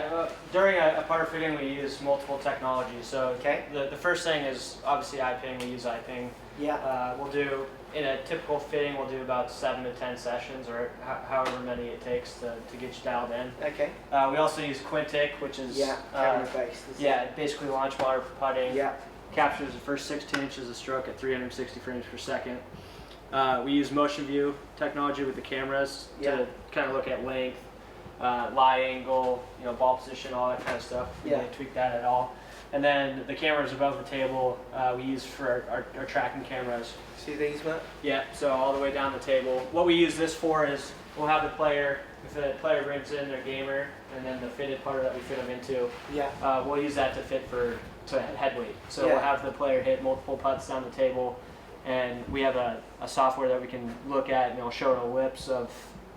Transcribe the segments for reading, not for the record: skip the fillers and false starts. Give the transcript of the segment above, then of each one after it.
Yeah, during a putter fitting we use multiple technologies. So the first thing is obviously iPing. We use iPing. Yeah. We'll do, in a typical fitting, we'll do about 7 to 10 sessions, or however many it takes to get you dialed in. Okay. We also use Quintic, which is camera-based. basically launch monitor for putting. Yeah. Captures the first 16 inches of stroke at 360 frames per second. We use motion view technology with the cameras to kind of look at length, lie angle, ball position, all that kind of stuff. We really tweak that at all. And then the cameras above the table we use for our tracking cameras. See these, Matt? Yeah, so all the way down the table. What we use this for is we'll have the player, if the player brings in their gamer and then the fitted putter that we fit them into, we'll use that to fit to head weight. So we'll have the player hit multiple putts down the table, and we have a software that we can look at, and it'll show an ellipse of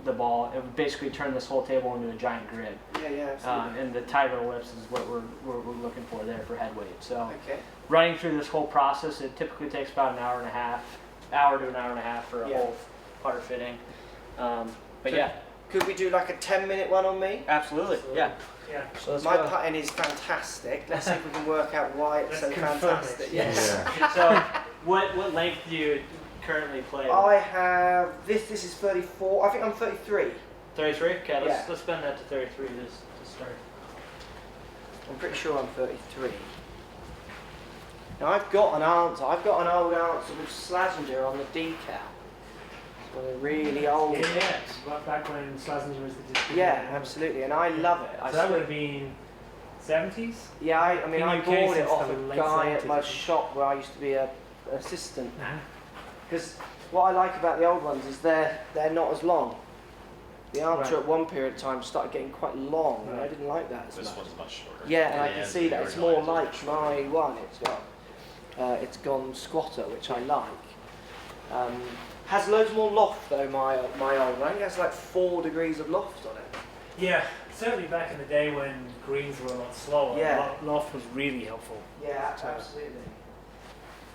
the ball. It would basically turn this whole table into a giant grid. Absolutely. And the type of ellipse is what we're looking for there for head weight. So running through this whole process, it typically takes about an hour to an hour and a half for a whole putter fitting. Could we do like a 10-minute one on me? Absolutely. Yeah. So my putting is fantastic. Let's see if we can work out why it's so fantastic. So what length do you currently play? I have this is 34. I think I'm 33. 33? Okay, let's bend that to 33 to start. I'm pretty sure I'm 33. Now I've got an answer. I've got an old answer with Slazenger on the decal. It's one of the really old. Back when Slazenger was the distributor. Yeah, absolutely, and I love it. So that would have been 70s? Yeah, I mean, I bought it off a guy at my 70s. shop where I used to be an assistant. Because what I like about the old ones is they're not as long. The answer at one period of time started getting quite long, and I didn't like that as much. This one's much shorter. Yeah, and I can see that it's more like my one. It's gone squatter, which I like. Has loads more loft though. My old one. I think it has like 4 degrees of loft on it. Yeah, certainly back in the day when greens were a lot slower, loft was really helpful. Yeah, absolutely.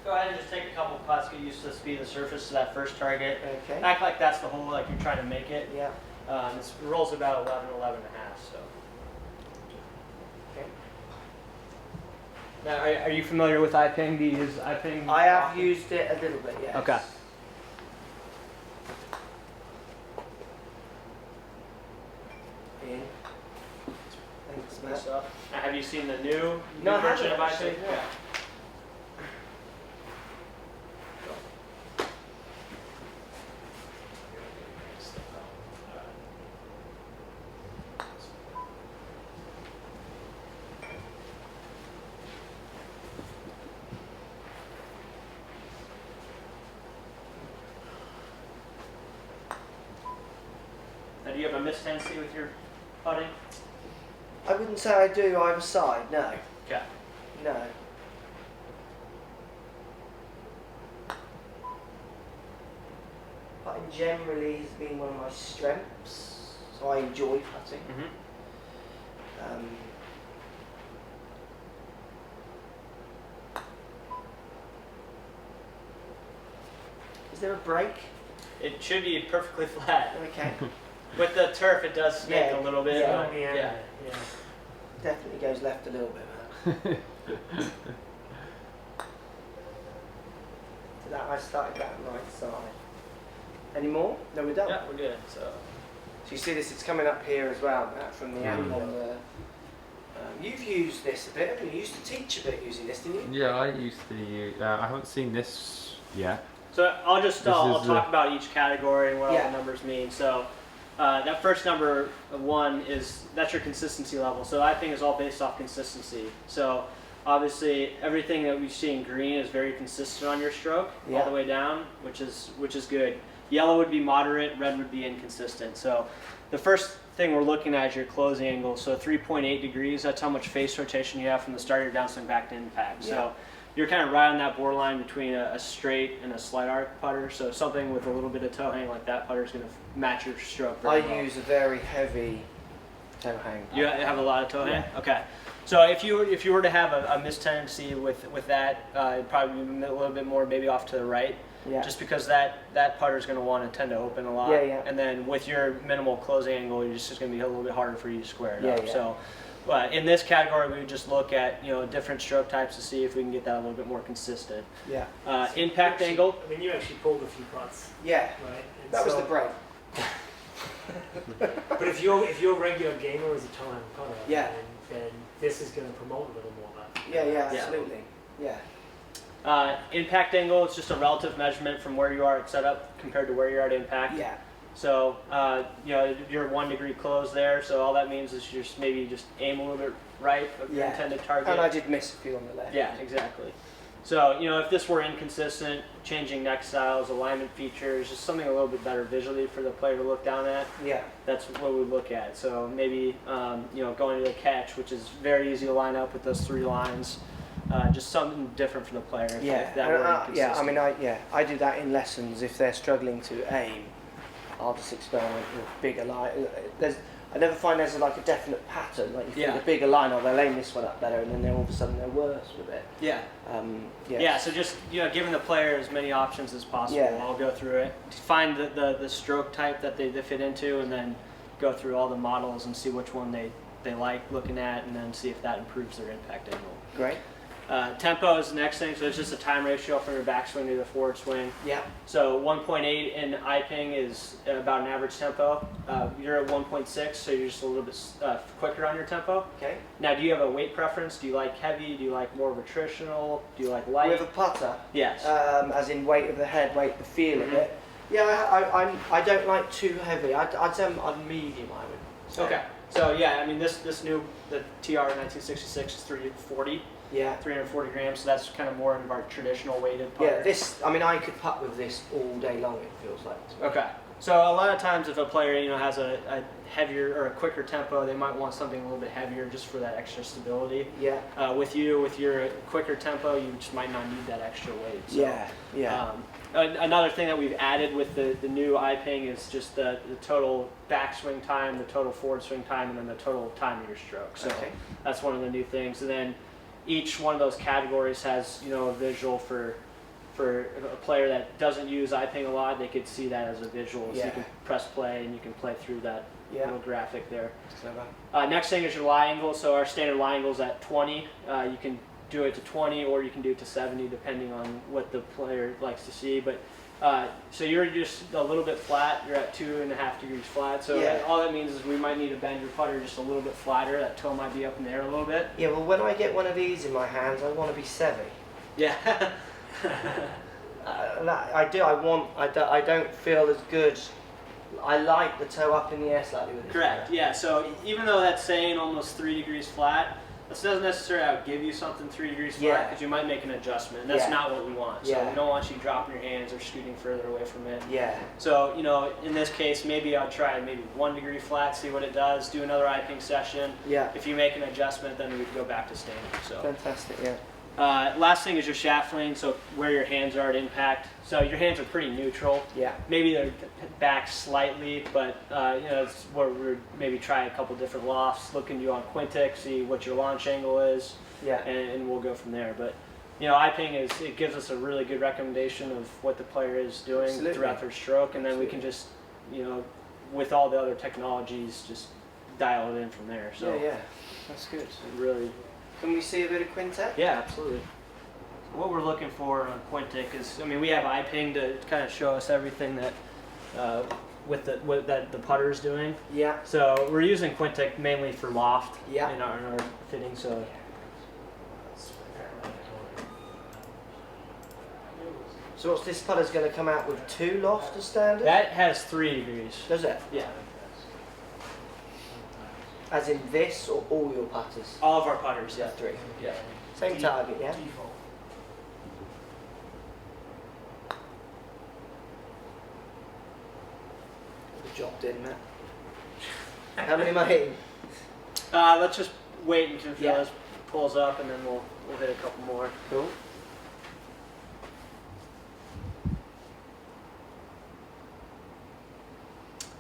Go ahead and just take a couple of putts, get used to the speed of the surface to that first target. Okay. Act like that's the hole, like you're trying to make it. Yeah. It rolls about 11 and a half, so. Okay. Now, are you familiar with iPing? Do you use iPing? I have used it a little bit, yes. Okay. In. Thanks, Matt. Now, have you seen the new I version haven't of actually, iPing? no. Yeah. Now, do you have a miss tendency with your putting? I wouldn't say I do either side, no. Okay. No. Putting generally has been one of my strengths, so I enjoy putting. Is there a break? It should be perfectly flat. Okay. With the turf, it does snake a little bit. Yeah. Definitely goes left a little bit, man. So that I started that right side. Any more? No, we're done. Yeah, we're good. So you see this, it's coming up here as well, Matt, from the app on the... you've used this a bit, haven't you? You used to teach a bit using this, didn't you? Yeah, I used to use... I haven't seen this yet. So I'll talk about each category and what all the numbers mean. So that first number 1 that's your consistency level. So I think is all based off consistency. So obviously everything that we see in green is very consistent on your stroke all the way down, which is good. Yellow would be moderate, red would be inconsistent. So the first thing we're looking at is your closing angle. So 3.8 degrees, that's how much face rotation you have from the start of your downswing back to impact. So you're kind of right on that borderline between a straight and a slight arc putter. So something with a little bit of toe hang like that putter is going to match your stroke very well. I use a very heavy toe hang. You have a lot of toe hang? Okay. So if you were to have a miss tendency with that, it'd probably be a little bit more maybe off to the right. Yeah. Just because that putter is going to want to tend to open a lot. Yeah. And then with your minimal closing angle, it's just going to be a little bit harder for you to square it up. Yeah. So in this category, we would just look at different stroke types to see if we can get that a little bit more consistent. Yeah. Impact angle. I mean, you actually pulled a few putts. Yeah. Right. And That was the break. But if you're a regular gamer as a time putter, Yeah. then this is going to promote a little more that. Yeah, absolutely. Yeah. Impact angle is just a relative measurement from where you are at setup compared to where you're at impact. Yeah. So you're 1 degree closed there. So all that means is you just maybe just aim a little bit right of your intended target. And I did miss a few on the left. Yeah, exactly. So if this were inconsistent, changing neck styles, alignment features, just something a little bit better visually for the player to look down at. Yeah. That's what we look at. So maybe going to the catch, which is very easy to line up with those 3 lines. Just something different for the player. If that were inconsistent. I mean, I do that in lessons. If they're struggling to aim, I'll just experiment with bigger line. I never find there's like a definite pattern. Like you think a bigger line, or they'll aim this one up better, and then all of a sudden they're worse with it. Yeah. So just giving the player as many options as possible. Yeah. I'll go through it, find the stroke type that they fit into, and then go through all the models and see which one they like looking at, and then see if that improves their impact angle. Great. Tempo is the next thing, so it's just a time ratio from your backswing to the forward swing. Yeah. So 1.8 in iPing is about an average tempo. You're at 1.6, so you're just a little bit quicker on your tempo. Okay. Now, do you have a weight preference? Do you like heavy? Do you like more of a traditional? Do you like light? With a putter? Yes. As in weight of the head, weight the feel of it. Yeah, I don't like too heavy. I'd say I'm medium, I would say. Okay. So yeah, I mean the TR 1966 is 340. Yeah. 340 grams, so that's kind of more of our traditional weighted putter. Yeah, I could putt with this all day long, it feels like. Okay. So a lot of times if a player, has a heavier or a quicker tempo, they might want something a little bit heavier just for that extra stability. Yeah. With your quicker tempo, you just might not need that extra weight. So, yeah. Another thing that we've added with the new iPing is just the total backswing time, the total forward swing time, and then the total time of your stroke. So that's one of the new things. And then each one of those categories has a visual for a player that doesn't use iPing a lot. They could see that as a visual. So you can press play and you can play through that little graphic there. Next thing is your lie angle. So our standard lie angle is at 20. You can do it to 20 or you can do it to 70 depending on what the player likes to see. But so you're just a little bit flat. You're at 2.5 degrees flat. So all that means is we might need to bend your putter just a little bit flatter. That toe might be up in the air a little bit. Yeah, well, when I get one of these in my hands, I want to be savvy. Yeah. I do. I don't feel as good. I like the toe up in the air slightly with it. Correct. Yeah. So even though that's saying almost 3 degrees flat, this doesn't necessarily give you something 3 degrees flat because you might make an adjustment, and that's not what we want. So we don't want you dropping your hands or scooting further away from it. Yeah. So in this case, maybe I'll try maybe 1 degree flat, see what it does. Do another iPing session. Yeah. If you make an adjustment, then we go back to standard. So. Fantastic. Yeah. Last thing is your shaft lean, so where your hands are at impact. So your hands are pretty neutral. Yeah. Maybe they're back slightly, but it's where we maybe try a couple different lofts, look into you on Quintic, see what your launch angle is, and we'll go from there. But iPing it gives us a really good recommendation of what the player is doing throughout their stroke, and then we can just with all the other technologies just dial it in from there. So yeah, that's good. Really. Can we see a bit of Quintic? Yeah, absolutely. What we're looking for on Quintic is, we have iPing to kind of show us everything that that the putter is doing. Yeah. So we're using Quintic mainly for loft in our fitting. So. So what's this putter's going to come out with 2 loft as standard? That has 3 degrees. Does it? Yeah. As in this or all your putters? All of our putters, yeah. 3. Yeah. Same target, yeah? Default. Good job, didn't it? How many am I hitting? Let's just wait until this pulls up, and then we'll hit a couple more. Cool.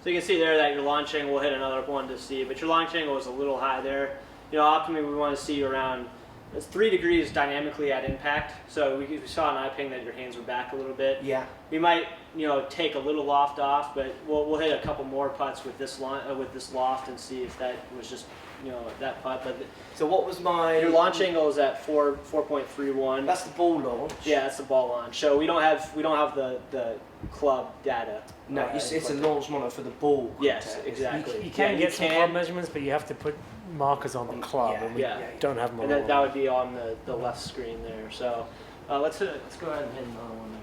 So you can see there that your launch angle will hit another one to see, but your launch angle is a little high there. Optimally we want to see around 3 degrees dynamically at impact. So we saw on iPing that your hands were back a little bit. Yeah. We might take a little loft off, but we'll hit a couple more putts with this loft and see if that was just that putt. But So what was my... your launch angle is at 4.31. That's the ball launch. Yeah, that's the ball launch. So we don't have the club data. No, it's a launch monitor for the ball. Yes, content. exactly. You can Yeah, get some club measurements, but you have to put markers on the club, and we don't have them on. And that would be on the left screen there. So let's go ahead and hit another one there.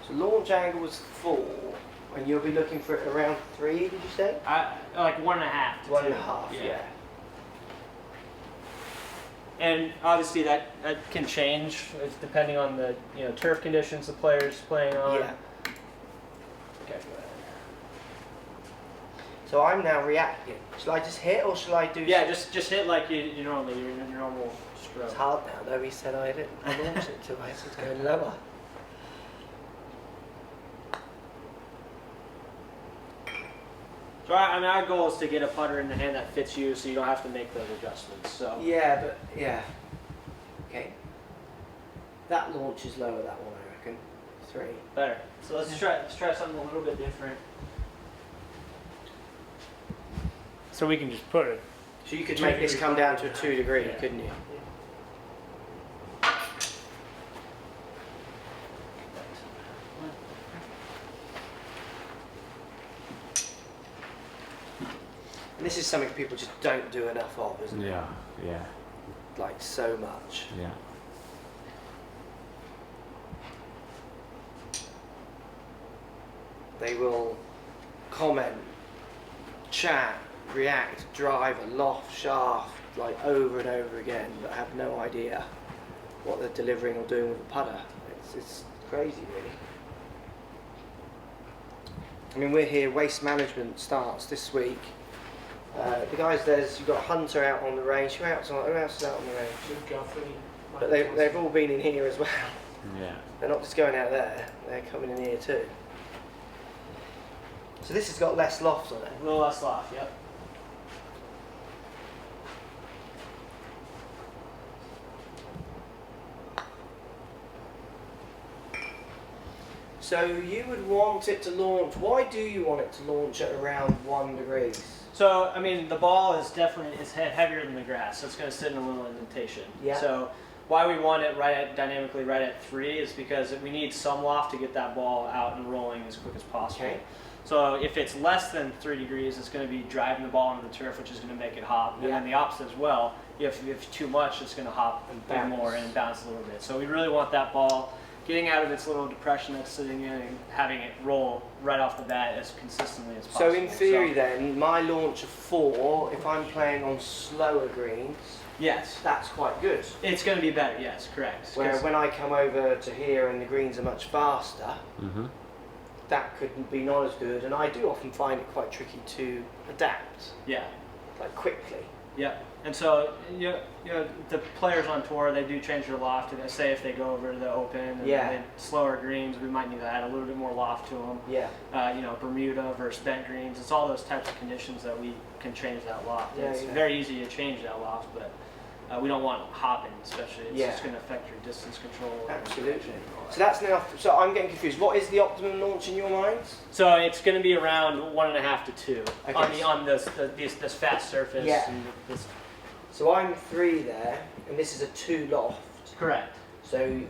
So launch angle was 4, and you'll be looking for it around 3, did you say? Like 1.5 to 2. 1.5, yeah. And obviously that can change. It's depending on the turf conditions the player's playing on. Yeah. Okay, go ahead. So I'm now reacting. Shall I just hit or shall I do? Yeah, just hit like you normally your normal stroke. It's hard now though. He said I didn't launch it too high, so it's going lower. So our goal is to get a putter in the hand that fits you, so you don't have to make those adjustments. So Yeah, but yeah. Okay. That launch is lower. That one, I reckon. 3. better. So let's try something a little bit different. So we can just put it. So you could 2 make this degree come down to a putter. 2 degree, Yeah. couldn't you? And this is something people just don't do enough of, isn't it? Yeah, yeah, Like so much. yeah. They will comment, chat, react, drive a loft, shaft, like over and over again, but have no idea what they're delivering or doing with the putter. It's crazy, really. I mean, we're here, waste management starts this week. The guys, you've got Hunter out on the range. Who else is out on the range? But they've all been in here as well. Yeah. They're not just going out there, they're coming in here too. So this has got less loft on it. A little less loft, yep. So you would want it to launch, why do you want it to launch at around 1 degrees? So, I mean, the ball is definitely heavier than the grass, so it's going to sit in a little indentation. Yeah. So, why we want it dynamically right at 3 is because we need some loft to get that ball out and rolling as quick as possible. Okay. So, if it's less than 3 degrees, it's going to be driving the ball into the turf, which is going to make it hop. And Yeah. then the opposite as well. If too much, it's going to hop And a bit bounce. more and bounce a little bit. So, we really want that ball getting out of its little depression that's sitting in and having it roll right off the bat as consistently as possible. So in theory then, my launch of 4, if I'm playing on slower greens, yes, that's quite good. it's going to be better. Yes, correct. Where when I come over to here and the greens are much faster, Mm-hmm. that could be not as good. And I do often find it quite tricky to adapt, Yeah, like quickly. yeah. And so the players on tour, they do change their loft. And say if they go over to the Open and Yeah. they slower greens, we might need to add a little bit more loft to them. Yeah. Bermuda versus bent greens. It's all those types of conditions that we can change that loft. Yeah, It's yeah. very easy to change that loft, but we don't want hopping, especially. It's Yeah. just going to affect your distance control. Absolutely. So that's now. So I'm getting confused. What is the optimum launch in your minds? So it's going to be around 1.5 to 2 Okay. on this fast surface. Yeah. And this, So I'm 3 there, and this is a 2 loft. correct. So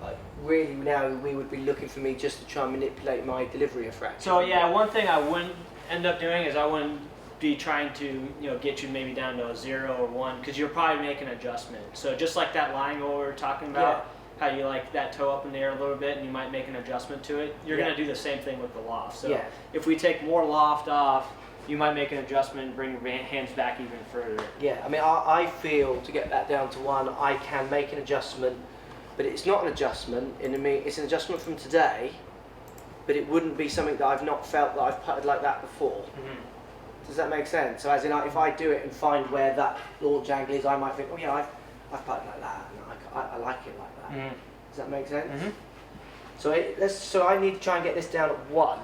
really now we would be looking for me just to try and manipulate my delivery of fraction. So yeah, one thing I wouldn't end up doing is I wouldn't be trying to get you maybe down to a 0 or 1 because you'll probably make an adjustment. So just like that line goal we were talking about, how you like that toe up in the air a little bit and you might make an adjustment to it, you're Yeah. going to do the same thing with the loft. So Yeah. if we take more loft off, you might make an adjustment and bring your hands back even further. Yeah, I mean, I feel to get that down to 1, I can make an adjustment, but it's not an adjustment. It's an adjustment from today, but it wouldn't be something that I've not felt that I've putted like that before. Mm-hmm. Does that make sense? So as in, if I do it and find where that launch angle is, I might think, oh yeah, I've putted like that, and I like it like that. Mm-hmm. Does that make sense? Mm-hmm. So I need to try and get this down at 1.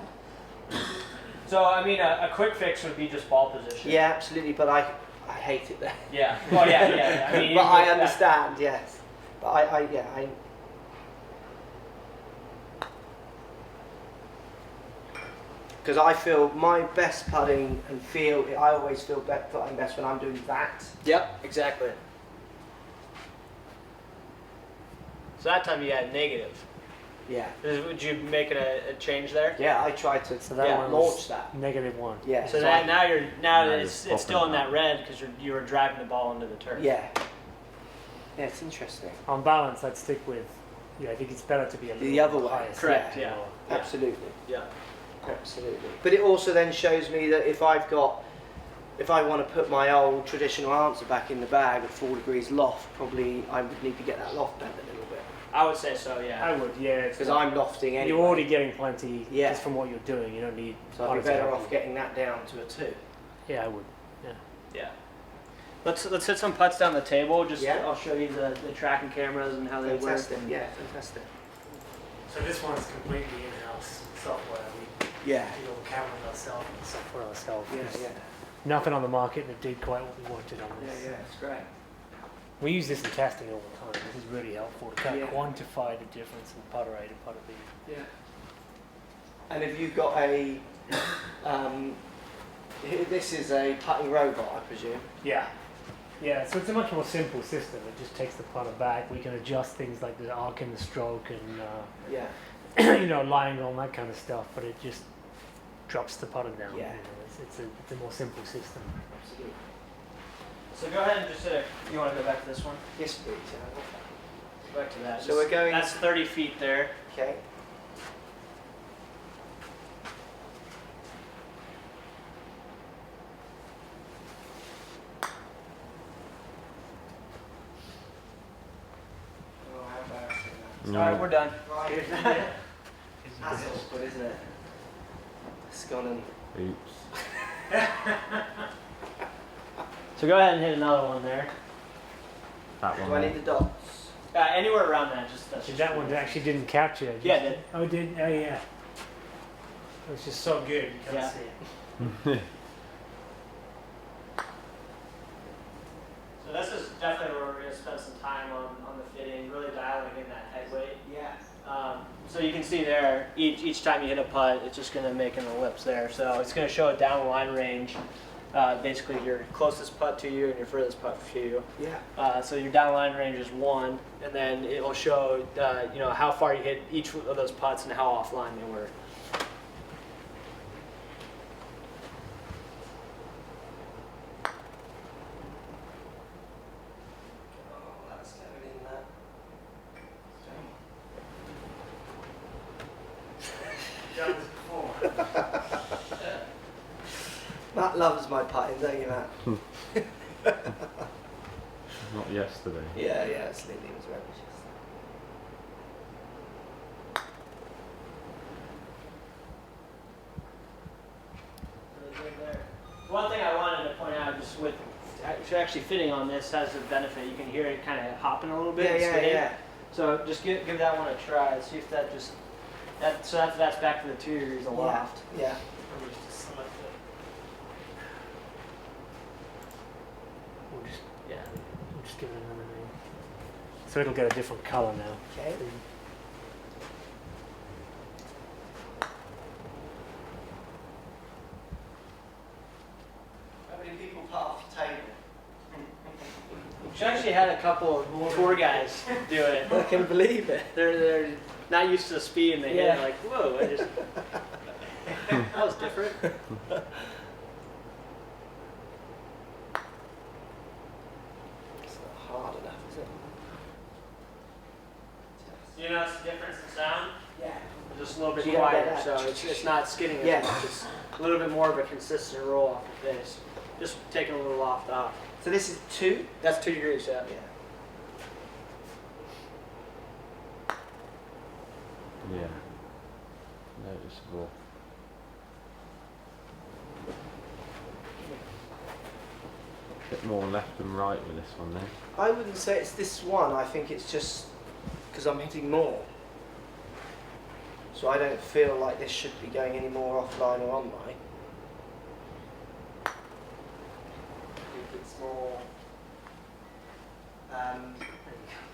So I mean, a quick fix would be just ball position. Yeah, absolutely, but I hate it there. Yeah. Oh yeah. I mean, But I even with understand, yes. But I Because I feel my best putting and I always feel putting best when I'm doing that. Yep, exactly. So that time you had negative. Yeah. Would you make a change there? Yeah, I tried to So that one launch was that. -1. Yeah. So I- now you're it's popping still in it that up. red because you were driving the ball into the turf. Yeah. Yeah, it's interesting. On balance, I'd stick with. Yeah, I think it's better to be a little The other bit way. higher. Correct, yeah. Absolutely. Yeah. Absolutely. But it also then shows me that if I want to put my old traditional answer back in the bag at 4 degrees loft, probably I would need to get that loft bent a little bit. I would say so. Yeah. I would, yeah. Because I'm lofting anyway. You're already getting plenty just from what you're doing. You don't need. So I'd be better off getting that down to a 2. Yeah, I would. Yeah. Let's hit some putts down the table. I'll show you the tracking cameras and how they work. Fantastic. Yeah, fantastic. So this one's completely in-house software. We Yeah. did all the cameras ourselves and the software ourselves. Yeah, There's yeah. Nothing on the market that did quite what we wanted on Yeah, this. yeah, it's great. We use this in testing all the time. This is really helpful to kind of Yeah. quantify the difference in putter A to putter B. Yeah. And have you got a this is a putting robot, I presume? Yeah. Yeah, so it's a much more simple system. It just takes the putter back. We can adjust things like the arc in the stroke and Yeah. lie angle and that kind of stuff, but it just drops the putter down. Yeah. It's a more simple system. Absolutely. So go ahead and just you want to go back to this one? Yes, please. Go back to that. So we're going. That's 30 feet there. Okay. Oh, how embarrassing that. No. All right, we're done. Right. That's awkward, isn't it? It's gone and. Oops. So go ahead and hit another one there. That Do I one. need the dots? Anywhere around that, that's Did that one actually didn't capture? Yeah, it did. Oh, it did? Oh, yeah. It was just so good, you can't Yeah. see it. So this is definitely where we're going to spend some time on the fitting, really dialing in that head weight. Yeah. So you can see there, each time you hit a putt, it's just going to make an ellipse there. So it's going to show a down the line range, basically your closest putt to you and your furthest putt to you. Yeah. So your down the line range is 1, and then it will show how far you hit each of those putts and how offline they were. Oh, that's going in there. Done this before. Matt loves my putting, don't you, Matt? Not yesterday. Yeah, it's Lily was rubbish. One thing I wanted to point out, just with actually fitting on this, has a benefit. You can hear it kind of hopping a little bit. and skidding. Yeah. So just give that one a try. See if that just that's back to the 2 degrees of loft. Yeah. We'll just give it another name. So it'll get a different color now. Okay. How many people putt off your table? She actually had a couple of tour guys do it. I can believe it. They're not used to the speed, and they hit Yeah. it like, whoa! That was different. It's not hard enough, is it? You notice the difference in sound? Yeah. It's just a little bit So you don't get quieter, so that. it's not skidding as Yeah. much. It's a little bit more of a consistent roll off the face. Just taking a little loft off. So this is 2? That's 2 degrees, yeah. Yeah. Noticeable. Bit more left and right with this one then. I wouldn't say it's this one. I think it's just because I'm hitting more. So I don't feel like this should be going any more offline or online. I think it's more.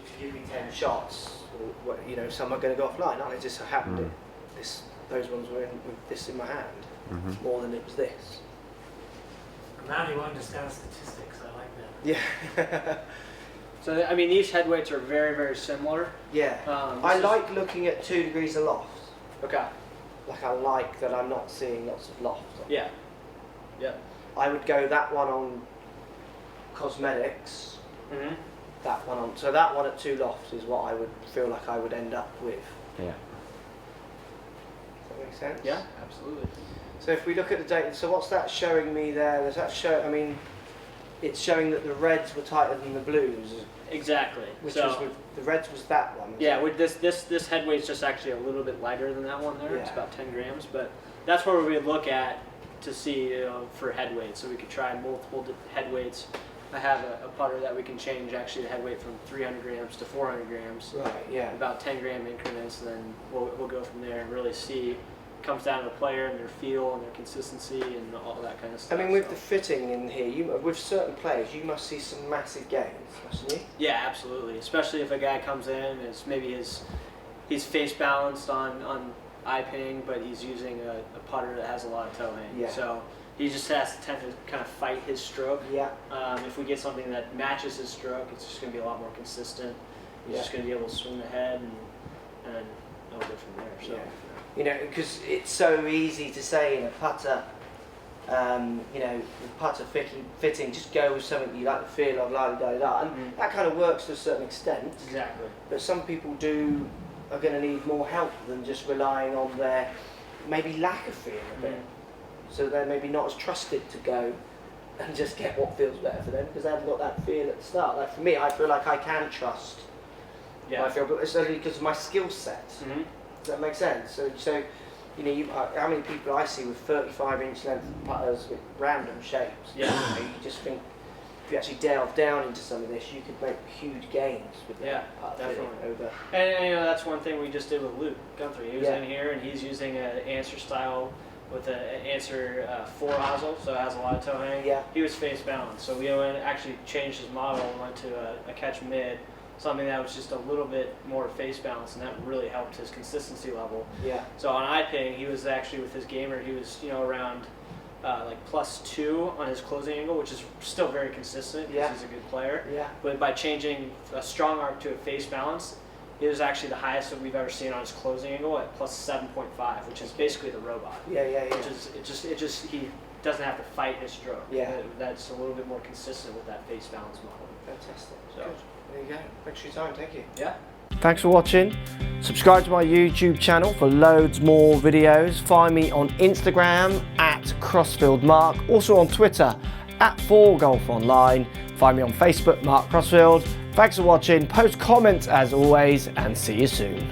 If you give me 10 shots, some are going to go offline, aren't they? Just so happened it. those ones were with this in my hand Mhm. more than it was this. Now you understand statistics. I like that. Yeah. So I mean, these head weights are very, very similar. Yeah. I like looking at 2 degrees of loft. Okay. Like I like that I'm not seeing lots of loft. Yeah. Yeah. I would go that one on cosmetics. Mm-hmm. That one on. So that one at 2 lofts is what I would feel like I would end up with. Yeah. Does that make sense? Yeah, absolutely. So if we look at the data, so what's that showing me there? Does that show? I mean, it's showing that the reds were tighter than the blues, Exactly. which so, was with the reds was that one. yeah, with this head weight's just actually a little bit lighter than that one there. It's Yeah. about 10 grams, but that's where we would look at to see, you know, for head weight. So we could try multiple head weights. I have a putter that we can change actually the head weight from 300 grams to 400 grams, Right. Yeah. about 10 gram increments, and then we'll go from there and really see. Comes down to the player and their feel and their consistency and all that kind of I stuff. mean, with so. the fitting in here, with certain players, you must see some massive gains, mustn't you? Yeah, absolutely. Especially if a guy comes in and it's maybe he's face balanced on eye ping, but he's using a putter that has a lot of toe hang. Yeah. So he just has to tend to kind of fight his stroke. Yeah. If we get something that matches his stroke, it's just going to be a lot more consistent. He's Yeah. just going to be able to swing the head and it'll go from there. So. Yeah. You know, because it's so easy to say in a putter, you know, with putter fitting, just go with something you like the feel of, la-di-da-di-da, and that kind of works to a certain extent. Exactly. But some people are going to need more help than just relying on their maybe lack of feel a bit. So they're maybe not as trusted to go and just get what feels better for them because they haven't got that feel at the start. Like for me, I feel like I can trust my feel, but it's only because of my skill set. Mm-hmm. Does that make sense? So you know, how many people I see with 35-inch length putters with random shapes? Yeah. You know, you just think if you actually delve down into some of this, you could make huge gains with Yeah, that putter definitely. over. And you know, that's one thing we just did with Luke Guthrie. He was Yeah. in here and he's using an answer style with an answer 4 hosel, so it has a lot of toe hang. Yeah. He was face balanced, so we went actually changed his model and went to a catch mid, something that was just a little bit more face balanced, and that really helped his consistency level. Yeah. So on iPing, he was actually with his gamer, he was around like +2 on his closing angle, which is still very consistent because Yeah. he's a good player. Yeah. But by changing a strong arc to a face balance, it was actually the highest that we've ever seen on his closing angle at +7.5, which is basically the robot. Yeah. Which is it just he doesn't have to fight his stroke. Yeah. That's a little bit more consistent with that face balance model. Fantastic. So. Good. There you go. Thanks for your time. Thank you. Yeah. Thanks for watching. Subscribe to my YouTube channel for loads more videos. Find me on Instagram @CrossfieldMark. Also on Twitter @4GolfOnline. Find me on Facebook, Mark Crossfield. Thanks for watching. Post comments as always, and see you soon.